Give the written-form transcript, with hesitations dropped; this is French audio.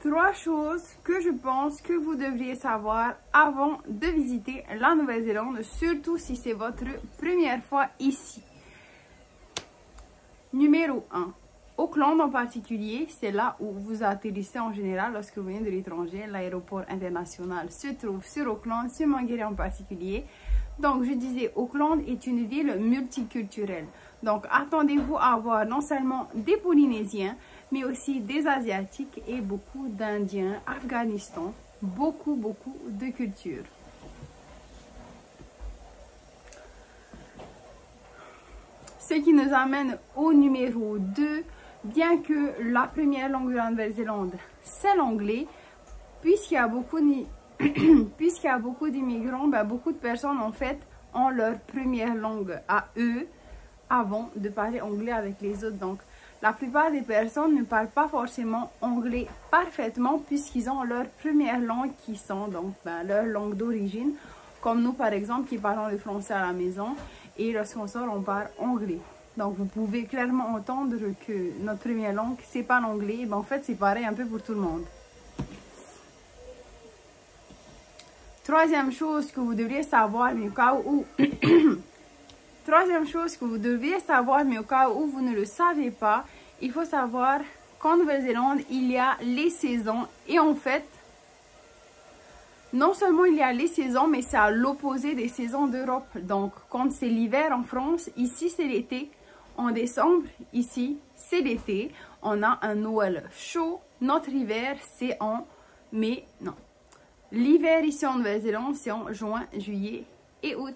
3 choses que je pense que vous devriez savoir avant de visiter la Nouvelle-Zélande, surtout si c'est votre première fois ici. Numéro 1. Auckland en particulier, c'est là où vous atterrissez en général lorsque vous venez de l'étranger. L'aéroport international se trouve sur Auckland, sur Mangere en particulier. Donc, je disais, Auckland est une ville multiculturelle. Donc, attendez-vous à voir non seulement des Polynésiens, mais aussi des Asiatiques et beaucoup d'Indiens, Afghanistan, beaucoup de cultures. Ce qui nous amène au numéro 2. Bien que la première langue de la Nouvelle-Zélande, c'est l'anglais, puisqu'il y a beaucoup d'immigrants, beaucoup de personnes en fait ont leur première langue à eux avant de parler anglais avec les autres. Donc, la plupart des personnes ne parlent pas forcément anglais parfaitement puisqu'ils ont leur première langue qui sont donc leur langue d'origine, comme nous par exemple qui parlons le français à la maison et lorsqu'on sort on parle anglais. Donc, vous pouvez clairement entendre que notre première langue, c'est pas l'anglais. En fait, c'est pareil un peu pour tout le monde. Troisième chose que vous devriez savoir, mais au cas où... Troisième chose que vous devriez savoir, mais au cas où vous ne le savez pas, il faut savoir qu'en Nouvelle-Zélande, il y a les saisons. Et en fait, non seulement il y a les saisons, mais c'est à l'opposé des saisons d'Europe. Donc, quand c'est l'hiver en France, ici c'est l'été. En décembre, ici, c'est l'été. On a un Noël chaud. Notre hiver, c'est en mai. Non. L'hiver ici en Nouvelle-Zélande, c'est en juin, juillet et août.